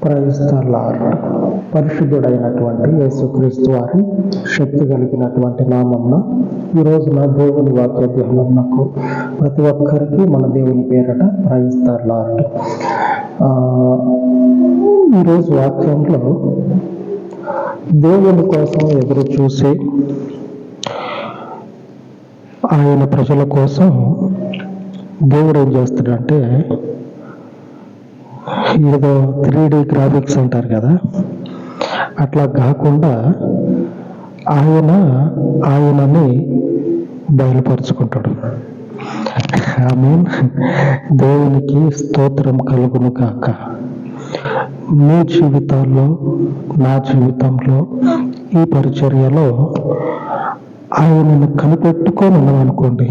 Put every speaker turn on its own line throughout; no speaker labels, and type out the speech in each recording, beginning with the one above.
Praise the lord. పరిశుద్ధుడైనటువంటి యేసుక్రీస్తు వారి శక్తి కలిగినటువంటి నామమున ఈ రోజున దేవుని వాక్య ధ్యానమునకు ప్రతి ఒక్కరికి మన దేవుని పేరట ప్రైజ్ ది లార్డ్. ఈరోజు వాక్యంలో దేవుని కోసం ఎదురు చూసి ఆయన ప్రజల కోసం దేవుడు ఏం చేస్తాడంటే, ఏదో 3D గ్రాఫిక్స్ అంటారు కదా, అట్లా కాకుండా ఆయనని బయలుపరుచుకుంటాడు. ఆమేన్. దేవునికి స్తోత్రం కలుగును కాక. మీ జీవితాల్లో, నా జీవితంలో, ఈ పరిచర్యలో ఆయనను కనిపెట్టుకొని ఉన్నామనుకోండి,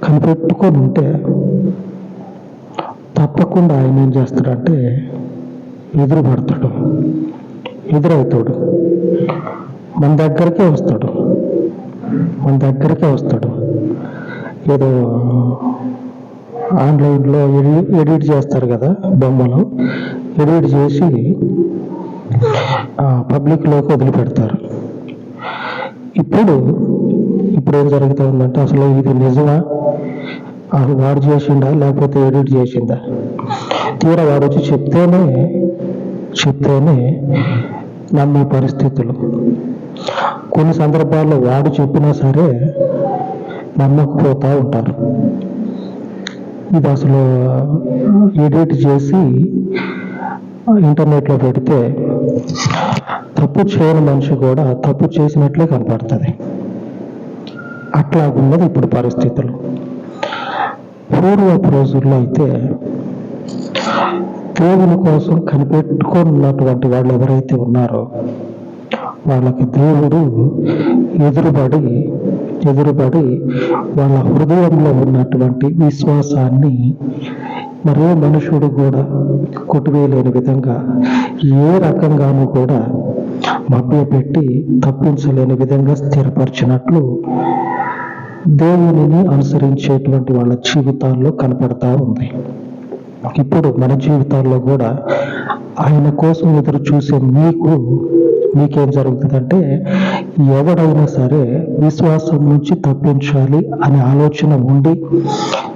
కనిపెట్టుకొని ఉంటే తప్పకుండా ఆయన ఏం చేస్తాడంటే ఎదురవుతాడు, మన దగ్గరికే వస్తాడు. ఏదో ఆన్లైన్లో ఎడిట్ చేస్తారు కదా బొమ్మలు, ఎడిట్ చేసి పబ్లిక్లోకి వదిలిపెడతారు. ఇప్పుడు ఏం జరుగుతూ ఉందంటే, అసలు ఇది నిజమా, వాడు చేసిండా లేకపోతే ఎడిట్ చేసిందా? తీరా వాడు వచ్చి చెప్తేనే నమ్మే పరిస్థితులు. కొన్ని సందర్భాల్లో వాడు చెప్పినా సరే నమ్మకపోతూ ఉంటారు. ఇది అసలు ఎడిట్ చేసి ఇంటర్నెట్లో పెడితే తప్పు చేయని మనిషి కూడా తప్పు చేసినట్లే కనపడుతుంది. అట్లా ఉన్నది ఇప్పుడు పరిస్థితులు. పూర్వపు రోజుల్లో అయితే దేవుని కోసం కనిపెట్టుకున్నటువంటి వాళ్ళు ఎవరైతే ఉన్నారో వాళ్ళకి దేవుడు ఎదురుబడి వాళ్ళ హృదయంలో ఉన్నటువంటి విశ్వాసాన్ని మరో మనుషుడు కూడా కొట్టివేయలేని విధంగా, ఏ రకంగానూ కూడా మభ్యపెట్టి తప్పించలేని విధంగా స్థిరపరిచినట్లు దేవునిని అనుసరించేటువంటి వాళ్ళ జీవితాల్లో కనపడతా ఉంది. ఇప్పుడు మన జీవితాల్లో కూడా ఆయన కోసం ఎదురు చూసే మీకేం జరుగుతుందంటే, ఎవడైనా సరే విశ్వాసం నుంచి తప్పించాలి అనే ఆలోచన ఉండి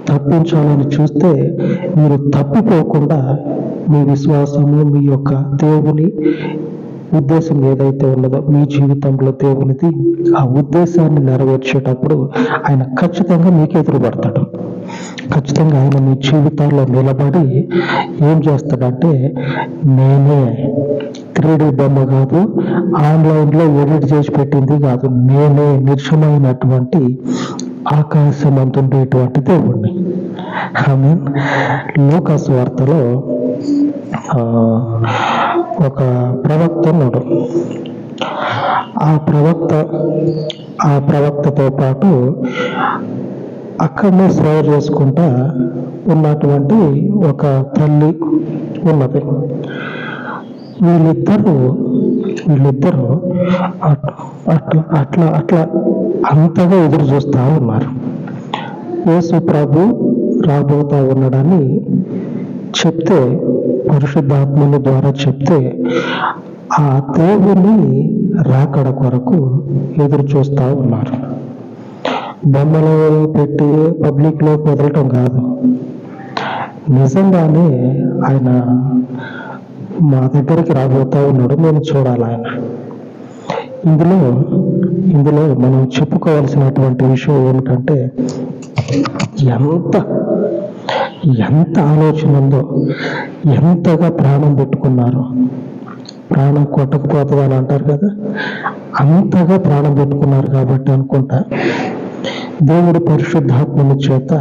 తప్పించాలని చూస్తే, మీరు తప్పిపోకుండా మీ విశ్వాసము, మీ యొక్క దేవుని ఉద్దేశం ఏదైతే ఉన్నదో మీ జీవితంలో దేవునిది, ఆ ఉద్దేశాన్ని నెరవేర్చేటప్పుడు ఆయన ఖచ్చితంగా మీకు ఎదురుపడతాడు. ఖచ్చితంగా ఆయన మీ జీవితాల్లో నిలబడి ఏం చేస్తాడంటే, నేనే 3D బొమ్మ కాదు, ఆన్లైన్లో ఎడిట్ చేసి పెట్టింది కాదు, నేనే నిర్షమైనటువంటి ఆకాశం అంతుండేటువంటి దేవుణ్ణి. ఆమేన్. లూకా సువార్తలో ఒక ప్రవక్త ఉన్నాడు. ఆ ప్రవక్తతో పాటు అక్కడనే సేవ చేసుకుంటా ఉన్నటువంటి ఒక తల్లి ఉన్నది. వీళ్ళిద్దరూ అట్లా అంతగా ఎదురు చూస్తూ ఉన్నారు. యేసు ప్రభు రాబోతా ఉన్నాడని చెప్తే, పరిశుద్ధాత్మని ద్వారా చెప్తే, ఆ దేవుని రాకడ కొరకు ఎదురు చూస్తూ ఉన్నారు. బొమ్మలు పెట్టి పబ్లిక్లోకి వదలటం కాదు, నిజంగానే ఆయన మా దగ్గరికి రాబోతా ఉన్నాడు, నేను చూడాలి ఆయన. ఇందులో మనం చెప్పుకోవాల్సినటువంటి విషయం ఏమిటంటే, ఎంత ఆలోచన ఉందో, ఎంతగా ప్రాణం పెట్టుకున్నారో. ప్రాణం కొట్టకపోతుంది అని అంటారు కదా, అంతగా ప్రాణం పెట్టుకున్నారు. కాబట్టి అనుకుంటా దేవుడు పరిశుద్ధాత్మని చేత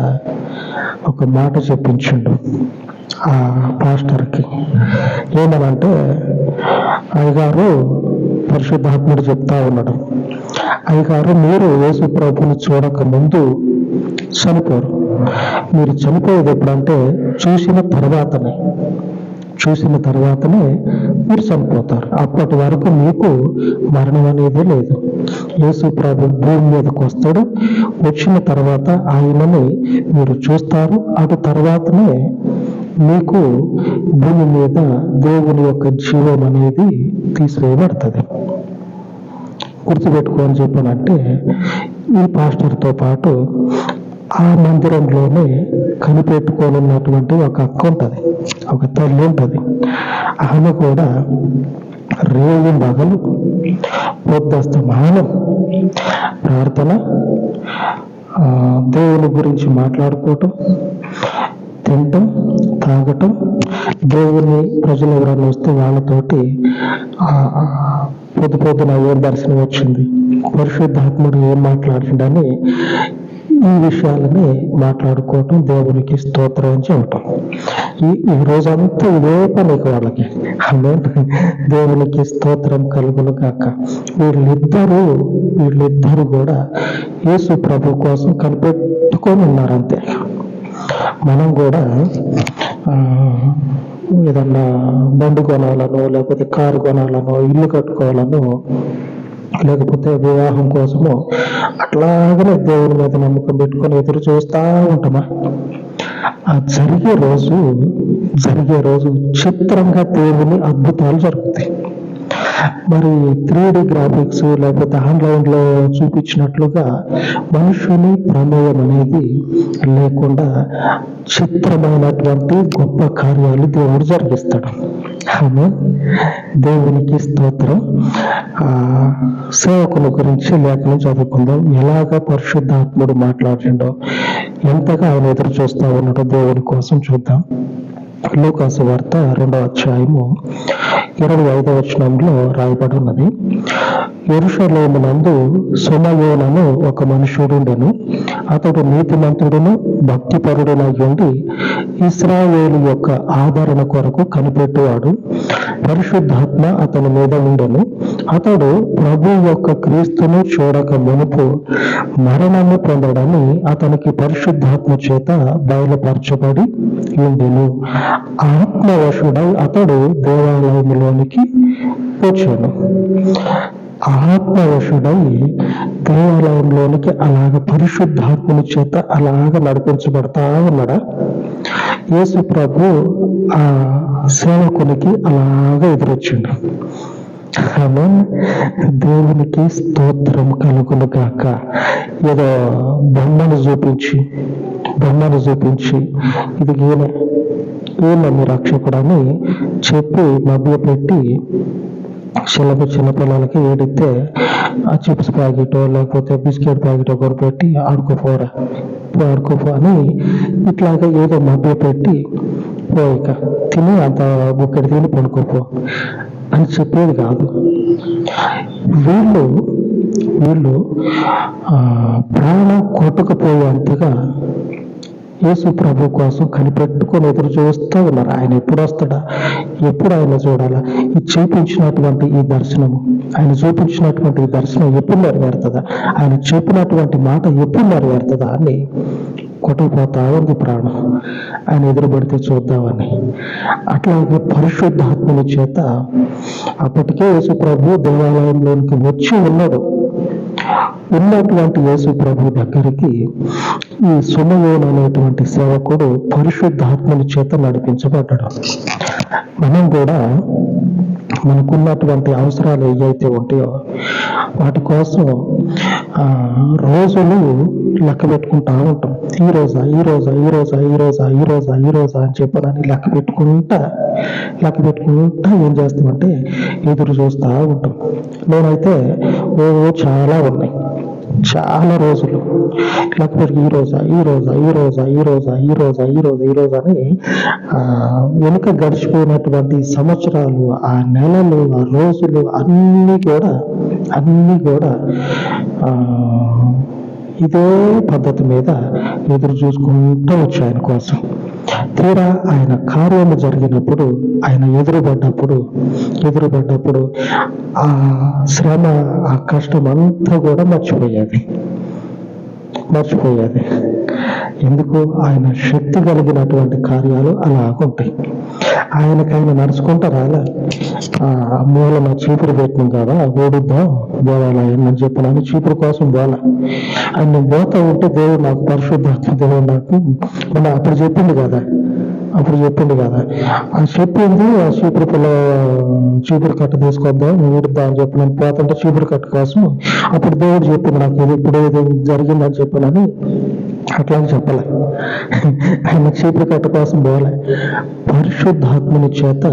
ఒక మాట చెప్పించిండు ఆ పాస్టర్కి. ఏమనంటే, అయ్యగారు, పరిశుద్ధాత్ముడు చెప్తా ఉన్నాడు, అయ్యగారు, మీరు యేసు ప్రభుని చూడక ముందు చనిపోరు. మీరు చనిపోయేది ఎప్పుడంటే చూసిన తర్వాతనే మీరు చనిపోతారు. అప్పటి వరకు మీకు మరణం అనేది లేదు. యేసు ప్రభు భూమి మీదకి వస్తాడు, వచ్చిన తర్వాత ఆయనని మీరు చూస్తారు. అటు తర్వాతనే మీకు భూమి మీద దేవుని యొక్క జీవం అనేది తీసివేయబడుతుంది. గుర్తుపెట్టుకోని చెప్పానంటే, ఈ పాస్టర్తో పాటు ఆ మందిరంలోనే కనిపెట్టుకొని ఉన్నటువంటి ఒక అక్క ఉంటుంది, ఒక తల్లి ఉంటుంది. ఆమె కూడా రేవు పగలు పొద్దస్తమానం ప్రార్థన, దేవుని గురించి మాట్లాడుకోవటం, తినటం, తాగటం, దేవుని ప్రజలు ఎవరైనా వస్తే వాళ్ళతోటి పొద్దున ఏం దర్శనం వచ్చింది, పరిశుద్ధాత్ముడు ఏం మాట్లాడిండని ఈ విషయాలని మాట్లాడుకోవటం, దేవునికి స్తోత్రం అని చెప్పటం. ఈ రోజంతా ఇదే పనికి వాళ్ళకి. దేవునికి స్తోత్రం కలుగును కాక. వీళ్ళిద్దరూ కూడా యేసు ప్రభు కోసం కనిపెట్టుకొని ఉన్నారు అంతే. మనం కూడా ఏదన్నా బండి కొనాలనో, లేకపోతే కారు కొనాలనో, ఇల్లు కట్టుకోవాలనో, లేకపోతే వివాహం కోసము అట్లాగనే దేవుని మీద నమ్మకం పెట్టుకొని ఎదురు చూస్తూ ఉంటామా? ఆ జరిగే రోజు చిత్రంగా దేవుని అద్భుతాలు జరుగుతాయి. మరి 3D గ్రాఫిక్స్ లేకపోతే ఆన్లైన్లో చూపించినట్లుగా మనుషుని ప్రమేయం అనేది లేకుండా చిత్రమైనటువంటి గొప్ప కార్యాలు దేవుడు జరిగిస్తాడు. ఆమె దేవునికి స్తోత్రం. సేవకుల గురించి లేఖనం చదువుకుందాం. ఎలాగ పరిశుద్ధాత్ముడు మాట్లాడిండో, ఎంతగా ఆయన ఎదురు చూస్తా ఉన్నాడో దేవుని కోసం చూద్దాం. లూకాసు వార్త 2వ అధ్యాయము 25వ వచనంలో రాయబడి ఉన్నది. యెరూషలేమునందు సొమయోనను ఒక మనుషుడుండెను. అతడు నీతిమంతుడును భక్తిపరుడునై ఉండి ఇశ్రాయేలు యొక్క ఆదరణ కొరకు కనిపెట్టువాడు. పరిశుద్ధాత్మ అతని మీద ఉండెను. అతడు ప్రభు యొక్క క్రీస్తును చూడక మునుపు మరణము పొందడని అతనికి పరిశుద్ధాత్మ చేత బయలుపరచబడి ఉండెను. ఆత్మవశుడై అతడు దేవాలయంలోనికి వచ్చాను. ఆత్మవశుడై దేవాలయంలోనికి అలాగ పరిశుద్ధాత్మని చేత అలాగ నడిపించబడతా ఉన్నాడా? యేసు ప్రభు ఆ సేవకునికి అలాగ ఎదురొచ్చిండు. ఆమేన్. దేవునికి స్తోత్రం కలుగును గాక. ఏదో బొమ్మను చూపించి ఇది ఈయన మీ రక్షకుడని చెప్పి మభ్యపెట్టి చిన్నపిల్లలకి ఏడితే ఆ చిప్స్ ప్యాకెట్ లేకపోతే బిస్కెట్ ప్యాకెట్ కొనిపెట్టి ఆడుకోపో అని ఇట్లాగా ఏదో మభ్య పెట్టి ఇక తిని అంత బుక్కడి తిని పడుకోపో అని చెప్పేది కాదు. వీళ్ళు ప్రాణం కొట్టుకుపోయేంతగా యేసు ప్రభు కోసం కనిపెట్టుకొని ఎదురు చూస్తూ ఉన్నారు. ఆయన ఎప్పుడు వస్తాడా, ఎప్పుడు ఆయన చూడాలా, ఈ చూపించినటువంటి ఈ దర్శనము, ఆయన చూపించినటువంటి ఈ దర్శనం ఎప్పుడు నెరవేరుతుందా, ఆయన చెప్పినటువంటి మాట ఎప్పుడు నెరవేరుతుందా అని కొట్టుకుపోతా ఉంది ప్రాణం. ఆయన ఎదురుపడితే చూద్దామని. అట్లాగే పరిశుద్ధాత్మని చేత అప్పటికే యేసు ప్రభు దేవాలయంలోనికి వచ్చి ఉన్నటువంటి యేసు ప్రభు దగ్గరికి ఈ సొమయోను అనేటువంటి సేవకుడు పరిశుద్ధాత్మని చేత నడిపించబడ్డాడు. మనం కూడా మనకున్నటువంటి అవసరాలు ఏవైతే ఉంటాయో వాటి కోసం రోజులు లెక్క పెట్టుకుంటా ఉంటాం. ఈ రోజా అని చెప్పని లెక్క పెట్టుకుంటా ఏం చేస్తామంటే ఎదురు చూస్తూ ఉంటాం. నేనైతే చాలా ఉన్నాయి, చాలా రోజులు లేకపోతే ఈ రోజా అని వెనుక గడిచిపోయినటువంటి సంవత్సరాలు, ఆ నెలలు, ఆ రోజులు అన్నీ కూడా ఇదే పద్ధతి మీద ఎదురు చూసుకుంటూ వచ్చి ఆయన కోసం. తీరా ఆయన కార్యము జరిగినప్పుడు, ఆయన ఎదురుపడ్డప్పుడు ఆ శ్రమ, ఆ కష్టం అంతా కూడా మర్చిపోయేది. ఎందుకు? ఆయన శక్తి కలిగినటువంటి కార్యాలు అలాగుంటాయి. ఆయన నడుచుకుంటా రాలే. మూలన చీపురు పెట్టినాం కదా, ఓడిద్దాం దేవాలయం అని చెప్పినాను, చీపురు కోసం పోలే. ఆయన పోతా ఉంటే దేవుడు నాకు పరిశుద్ధాత్మ దేవుడు నాకు అప్పుడు చెప్పింది కదా, అప్పుడు చెప్పిండు కదా, ఆ చెప్పింది ఆ చీపురు కట్ట తీసుకొద్దాం ఊడుద్దాం అని చెప్పి నేను పోతుంటే చీపురు కట్ట కోసం అప్పుడు దేవుడు చెప్పింది నాకు ఇది ఇప్పుడు ఇది జరిగిందని చెప్పినని. అట్లాగే చెప్పలే, ఆయన చీపురు కట్ట కోసం పోలే, పరిశుద్ధాత్మని చేత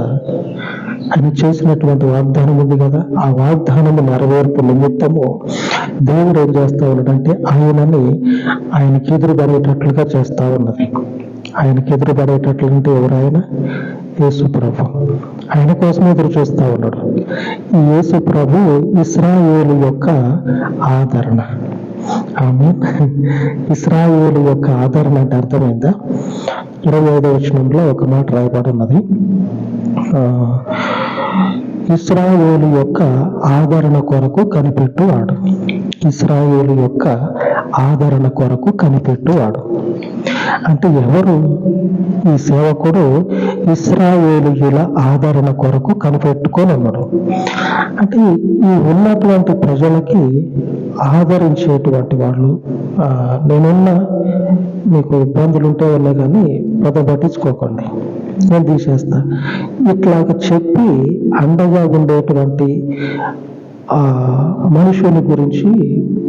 ఆయన చేసినటువంటి వాగ్దానం ఉంది కదా, ఆ వాగ్దానము నెరవేర్పు నిమిత్తము దేవుడు ఏం చేస్తా ఉన్నాడంటే ఆయనకి ఎదురుపడేటట్లుగా చేస్తా ఉన్నది. ఆయనకి ఎదురుపడేటట్లంటే ఎవరు? ఆయన యేసు ప్రభు. ఆయన కోసం ఎదురు చూస్తా ఉన్నాడు. ఈ యేసు ప్రభు ఇశ్రాయేలు యొక్క ఆదరణ. ఆమె ఇశ్రాయేలు యొక్క ఆదరణ అంటే అర్థమైందా? 25వ వచనంలో ఒక మాట రాయబడి ఉన్నది, ఇశ్రాయేలు యొక్క ఆదరణ కొరకు కనిపెట్టువాడు. ఇశ్రాయేలు యొక్క ఆదరణ కొరకు కనిపెట్టువాడు అంటే ఎవరు? ఈ సేవకుడు ఇశ్రాయేలీయుల ఆదరణ కొరకు కనిపెట్టుకొని ఉన్నాడు. అంటే ఈ ఉన్నటువంటి ప్రజలకి ఆదరించేటువంటి వాళ్ళు, నేనున్నా మీకు ఇబ్బందులు ఉంటే ఉన్నాయి కానీ పట్టించుకోకండి, నేను తీసేస్తా, ఇట్లాగ చెప్పి అండగా ఉండేటువంటి ఆ మనుషుని గురించి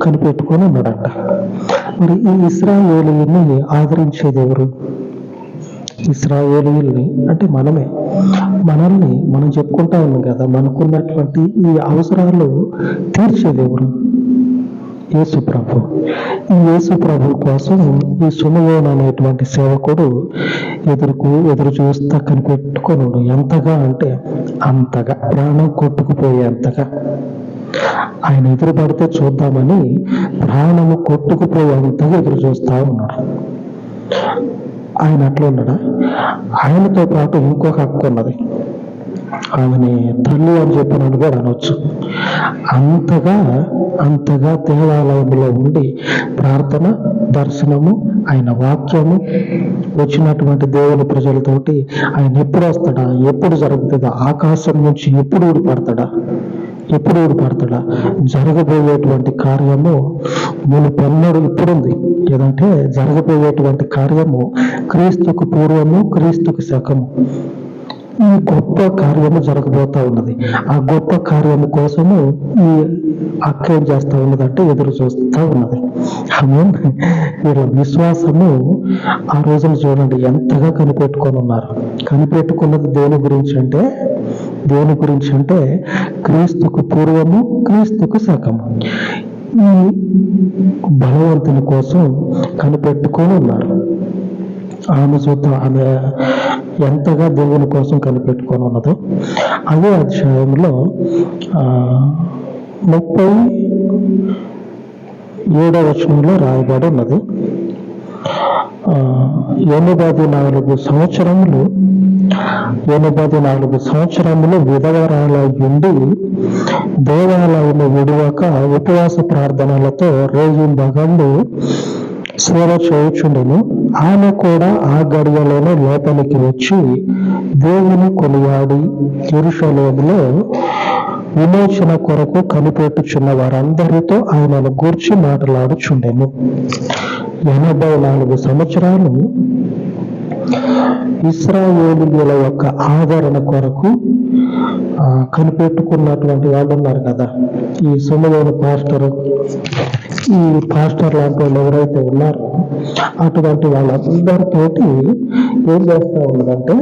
కనిపెట్టుకొని ఉన్నాడంట. మరి ఈ ఇశ్రాయేలీయుల్ని ఆదరించేది ఎవరు? ఇశ్రాయేలీయుల్ని అంటే మనల్ని మనం చెప్పుకుంటా ఉన్నాం కదా, మనకున్నటువంటి ఈ అవసరాలు తీర్చేది ఎవరు? యేసు ప్రభు. ఈ యేసు ప్రభు కోసం ఈ సుమయోను అనేటువంటి సేవకుడు ఎదురు చూస్తా కనిపెట్టుకున్నాడు. ఎంతగా అంటే అంతగా, ప్రాణం కొట్టుకుపోయేంతగా. ఆయన ఎదురు పడితే చూద్దామని ప్రాణము కొట్టుకుపోయేంతగా ఎదురు చూస్తా ఉన్నాడు. ఆయన అట్లా ఉన్నాడా? ఆయనతో పాటు ఇంకొక హక్కు ఉన్నది, ఆమెని తల్లి అని చెప్పినను కూడా అనొచ్చు. అంతగా దేవాలయంలో ఉండి ప్రార్థన, దర్శనము, ఆయన వాక్యము, వచ్చినటువంటి దేవుని ప్రజలతోటి ఆయన ఎప్పుడు వస్తాడా, ఎప్పుడు జరుగుతుందా, ఆకాశం నుంచి ఎప్పుడు ఊడిపడతాడా, జరగబోయేటువంటి కార్యము మునుపెన్నడు ఇప్పుడుంది. ఏదంటే జరగబోయేటువంటి కార్యము క్రీస్తుకు పూర్వము, క్రీస్తుకు శకము. ఈ గొప్ప కార్యము జరగబోతా ఉన్నది. ఆ గొప్ప కార్యము కోసము ఈ అక్క ఏం చేస్తా ఉన్నదంటే ఎదురు చూస్తా ఉన్నది. వీళ్ళ విశ్వాసము ఆ రోజున చూడండి ఎంతగా కనిపెట్టుకొని ఉన్నారు. కనిపెట్టుకున్నది దేని గురించి అంటే క్రీస్తుకు పూర్వము, క్రీస్తుకు శకము. ఈ బలవంతుని కోసం కనిపెట్టుకొని ఉన్నారు. ఆమె ఎంతగా దేవుని కోసం కనిపెట్టుకొని ఉన్నదో అదే అధ్యాయంలో 37వ వచనంలో రాయబడి ఉన్నది. 84 సంవత్సరములు విధవరాలై ఉండి దేవాలయము విడువక ఉపవాస ప్రార్థనలతో రేయింబగళ్ళు సేవ చేయుచుండెను. ఆమె కూడా ఆ గడియలోనే లోపలికి వచ్చి దేవుని కొనియాడి యెరూషలేములో విమోచన కొరకు కనిపెట్టుచున్న వారందరితో ఆయనను గూర్చి మాట్లాడుచుండెను. 84 సంవత్సరాలు ఇశ్రాయేలీయుల యొక్క ఆదరణ కొరకు కనిపెట్టుకున్నటువంటి వాళ్ళు ఉన్నారు కదా, ఈ సుమయోను ఈ పాస్టర్ లాంటి వాళ్ళు ఎవరైతే ఉన్నారో అటువంటి వాళ్ళందరితోటి ఏం చేస్తా ఉన్నదంటే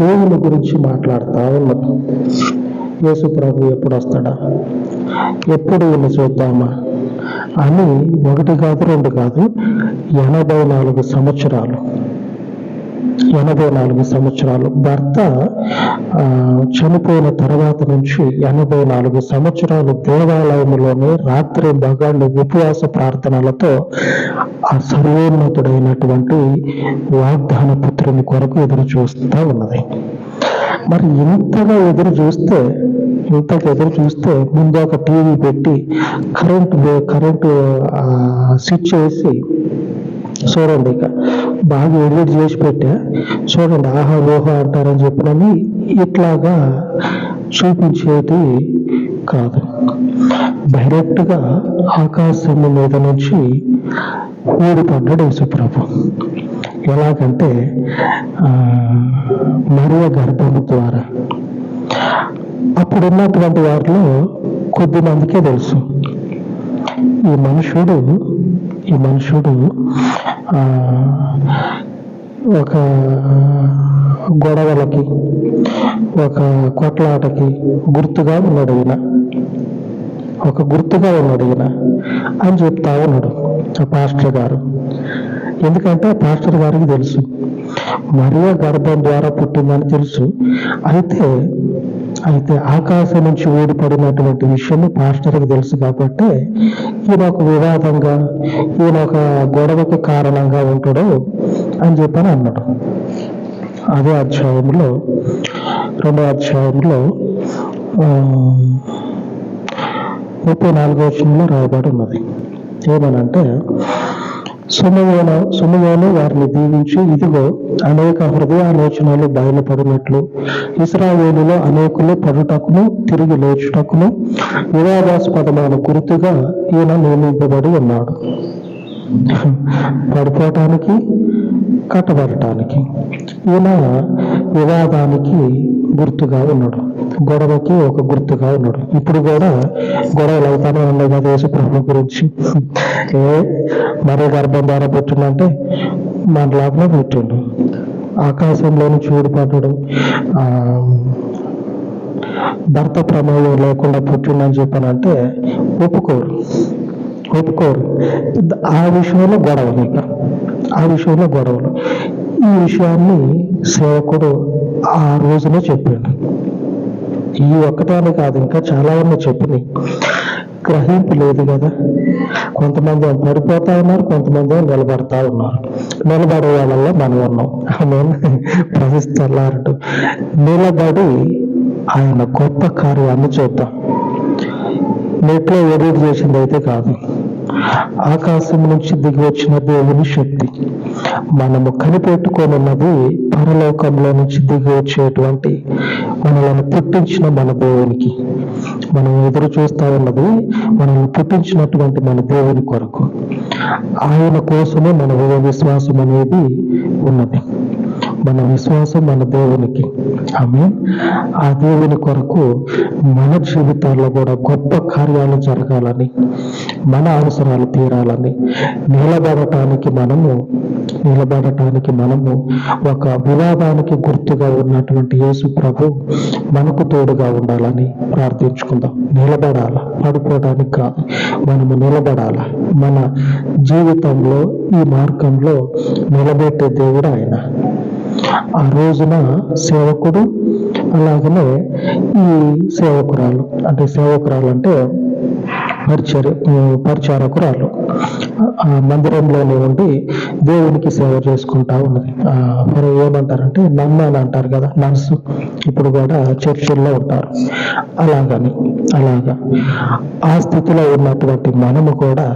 దేవుని గురించి మాట్లాడుతూ ఉన్నది. యేసు ప్రభు ఎప్పుడు వస్తాడా, ఎప్పుడు వీళ్ళు చూద్దామా అని 1 కాదు 2 కాదు 84 సంవత్సరాలు భర్త చనిపోయిన తర్వాత నుంచి 84 సంవత్సరాలు దేవాలయంలోనే రాత్రి మగాళ్ళు ఉపవాస ప్రార్థనలతో ఆ సర్వోన్నతుడైనటువంటి వాగ్దాన పుత్రుని కొరకు ఎదురు చూస్తూ ఉన్నది. మరి ఇంతగా ఎదురు చూస్తే ముందు ఒక టీవీ పెట్టి కరెంటు స్విచ్ చేసి చూడండి, ఇక బాగా ఎడిట్ చేసి పెట్టా చూడండి, ఆహా ఓహో అంటారని చెప్పినని ఇట్లాగా చూపించేది కాదు. డైరెక్ట్ గా ఆకాశం మీద నుంచి ఊడిపడ్డాడు యేసుప్రభు. ఎలాగంటే మరియ గర్భము ద్వారా. అప్పుడున్నటువంటి వారిలో కొద్ది మందికే తెలుసు ఈ మనుషుడు ఒక గొడవలకి, ఒక కొట్లాటకి గుర్తుగా ఉన్నాడు ఈయన అని చెప్తా ఉన్నాడు ఆ పాస్టర్ గారు. ఎందుకంటే పాస్టర్ గారికి తెలుసు మరియ గర్భం ద్వారా పుట్టిందని తెలుసు. అయితే ఆకాశం నుంచి ఊడిపడినటువంటి విషయము పాస్టర్కి తెలుసు కాబట్టి ఈయన ఒక వివాదంగా, ఈయన ఒక గొడవకి కారణంగా ఉంటాడు అని చెప్పని అన్నాడు. అదే అధ్యాయంలో 2వ అధ్యాయంలో 34వ వచనంలో రాయబడి ఉన్నది. ఏమనంటే, సుమయోను వారిని దీవించి, ఇదిగో అనేక హృదయాలోచనలు బయలుపడినట్లు ఇశ్రాయేలులో అనేకులు పడుటకును తిరిగి లేచుటకును వివాదాస్పదమైన గుర్తుగా ఈయన నియమింపబడి ఉన్నాడు. పడిపోవటానికి, కట్టబడటానికి. ఈయన వివాదానికి గుర్తుగా ఉన్నాడు, గొడవకి ఒక గుర్తుగా ఉన్నాడు. ఇప్పుడు కూడా గొడవలు అవుతానే ఉన్నాయి కదా యేసు ప్రభు గురించి. మరో గర్భం ద్వారా పుట్టిందంటే మన లాభంలో పుట్టిండు, ఆకాశంలో నుంచి ఊడిపడ్డాడు, భర్త ప్రమేయం లేకుండా పుట్టిండని చెప్పానంటే ఒప్పుకోరు. ఆ విషయంలో గొడవలు. ఈ విషయాన్ని సేవకుడు ఆ రోజునే చెప్పాడు. ఈ ఒక్కటానే కాదు, ఇంకా చాలా ఉన్నాయి చెప్పినాయి. గ్రహింపు లేదు కదా. కొంతమంది పడిపోతా ఉన్నారు, కొంతమంది నిలబడతా ఉన్నారు. నిలబడే వాళ్ళల్లో మనం ఉన్నాం. ప్రశ్నిస్తున్నాడు. నిలబడి ఆయన గొప్ప కార్యాన్ని చూద్దాం. నెట్లో ఎడిట్ చేసింది అయితే కాదు, ఆకాశం నుంచి దిగి వచ్చిన దేవుని శక్తి. మనము కనిపెట్టుకోనున్నది పరలోకంలో నుంచి దిగి వచ్చేటువంటి మనల్ని పుట్టించిన మన దేవునికి. మనం ఎదురు చూస్తా ఉన్నది మనల్ని పుట్టించినటువంటి మన దేవుని కొరకు. ఆయన కోసమే మన విశ్వాసం అనేది ఉన్నది. మన విశ్వాసం మన దేవునికి. ఆమేన్. ఆ దేవుని కొరకు మన జీవితాల్లో కూడా గొప్ప కార్యాలు జరగాలని, మన అవసరాలు తీరాలని నిలబడటానికి మనము ఒక వివాదానికి గుర్తుగా ఉన్నటువంటి యేసు ప్రభు మనకు తోడుగా ఉండాలని ప్రార్థించుకుందాం. నిలబడాల, పడిపోవడానికి కాదు, మనము నిలబడాల. మన జీవితంలో ఈ మార్గంలో నిలబెట్టే దేవుడు ఆయన. ఆ రోజున సేవకుడు, అలాగనే ఈ సేవకురాలు అంటే పరిచారకురాలు మందిరంలోనే ఉండి దేవునికి సేవ చేసుకుంటా ఉన్నది. మరి ఏమంటారంటే నన్ను అని అంటారు కదా, నర్సు. ఇప్పుడు కూడా చర్చిల్లో ఉంటారు. అలాగా ఆ స్థితిలో ఉన్నటువంటి మనము కూడా,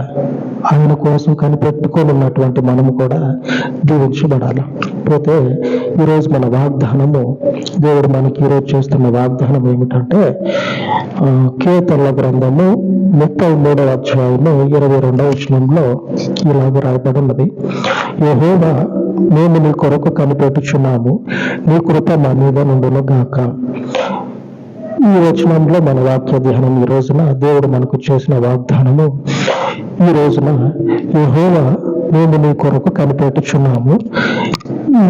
ఆయన కోసం కనిపెట్టుకొని ఉన్నటువంటి మనము కూడా దీవించబడాలి. పోతే ఈరోజు మన వాగ్దానము, దేవుడు మనకి ఈరోజు చేస్తున్న వాగ్దానం ఏమిటంటే, కీర్తనల గ్రంథము 33వ అధ్యాయము 22వ వచనంలో ఇలాగ రాయబడి ఉన్నది. యెహోవా, మేము నీ కొరకు కనిపెట్టుచున్నాము, నీ కృప మా మీద నుండును గాక. ఈ వచనంలో మన వాక్య ధ్యానం ఈ రోజున దేవుడు మనకు చేసిన వాగ్దానము. ఈ రోజున యెహోవా, మేము నీ కొరకు కనిపెట్టుచున్నాము. ఈ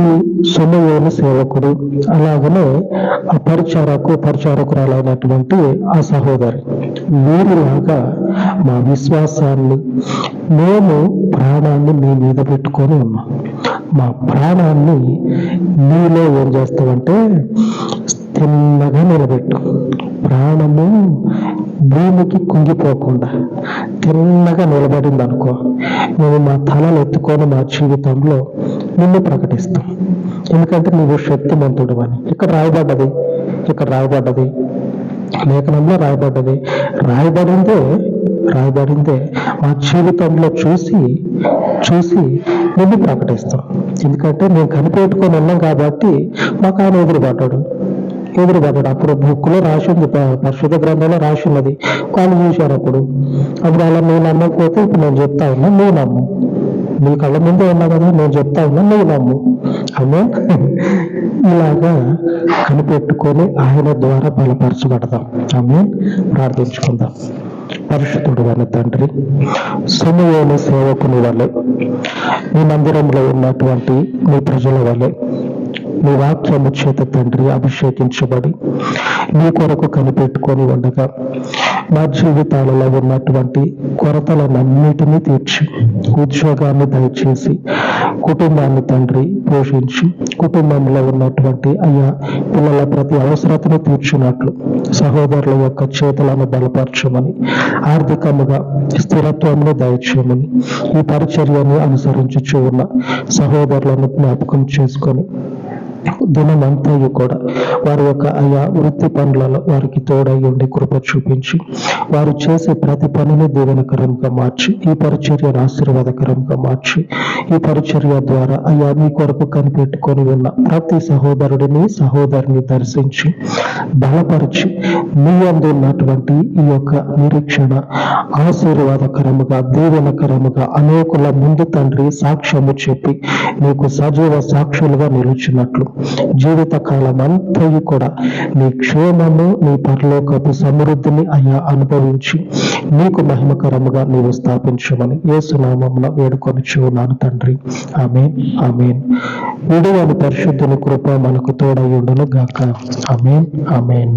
సుమయోను సేవకుడు, అలాగనే ఆ పరిచారకురాలైనటువంటి ఆ సహోదరి, వీరిలాగా మా విశ్వాసాన్ని, మేము ప్రాణాన్ని మీ మీద పెట్టుకొని ఉన్నాం. మా ప్రాణాన్ని నీలో ఏం చేస్తామంటే తిన్నగా నిలబెట్టు. ప్రాణము భూమికి కుంగిపోకుండా తిన్నగా నిలబడింది అనుకో, మేము మా తలలు ఎత్తుకొని మా జీవితంలో నిన్ను ప్రకటిస్తాం. ఎందుకంటే నువ్వు శక్తిమంతుడు అని ఇక్కడ రాయబడ్డది, లేఖనంలో రాయబడిందే మా జీవితంలో చూసి నిన్ను ప్రకటిస్తాం. ఎందుకంటే మేము కనిపెట్టుకొని ఉన్నాం కాబట్టి మాకు ఆయన ఎదురుపడ్డాడు. అప్పుడు బుక్లో రాసి ఉంది, పరిశుద్ధ గ్రంథంలో రాసి ఉన్నది. వాళ్ళు చూశారు. అప్పుడు అలా నేను నమ్మకపోతే ఇప్పుడు నేను చెప్తా ఉన్నా, నువ్వు నమ్ము. నీ కళ్ళ ముందే ఉన్నా కదా, నేను చెప్తా ఉన్నా, నువ్వు నమ్ము. ఆమె ఇలాగా కనిపెట్టుకొని ఆయన ద్వారా బలపరచబడదాం. ఆమె ప్రార్థించుకుందాం. పరిశుద్ధుడు అయిన తండ్రి, సమూయేలు సేవకుని వలె, మీ మందిరంలో ఉన్నటువంటి మీ ప్రజల వలె మీ వాక్యము చేత తండ్రి అభిషేకించబడి మీ కొరకు కనిపెట్టుకొని ఉండగా మా జీవితాలలో ఉన్నటువంటి కొరతలనన్నిటినీ తీర్చి, ఉద్యోగాన్ని దయచేసి, కుటుంబాన్ని తండ్రి పోషించి, కుటుంబంలో ఉన్నటువంటి అయ్యా పిల్లల ప్రతి అవసరతను తీర్చినట్లు సహోదరుల యొక్క చేతులను బలపరచమని, ఆర్థికముగా స్థిరత్వమును దయచేయమని, ఈ పరిచర్యను అనుసరించుచూ ఉన్న సహోదరులను జ్ఞాపకం చేసుకొని దినమంతయు కూడా వారి యొక్క ఆయా వృత్తి పనులలో వారికి తోడై ఉండి కృప చూపించి, వారు చేసే ప్రతి పనిని దీవెనకరంగా మార్చి, ఈ పరిచర్యను ఆశీర్వాదకరంగా మార్చి, ఈ పరిచర్య ద్వారా అయ్యా మీ కొరకు కనిపెట్టుకొని ఉన్న ప్రతి సహోదరుడిని సహోదరిని దర్శించి బలపరిచి, మీ యందు ఉన్నటువంటి ఈ యొక్క నిరీక్షణ ఆశీర్వాదకరముగా దీవెనకరముగా అనేకుల ముందు తండ్రి సాక్ష్యము చెప్పి నీకు సజీవ సాక్షులుగా నిలిచినట్లు జీవిత కాలం అంతయు కూడా నీ క్షేమము, నీ పరలోకపు సమృద్ధిని అయ్యా అనుభవించి నీకు మహిమకరముగా నీవు స్థాపించమని యేసు నామమున వేడుకొనిచున్నాను తండ్రి. ఆమేన్, ఆమేన్. విడువని పరిశుద్ధుని కృప మనకు తోడై ఉండును గాక. ఆమేన్, ఆమేన్.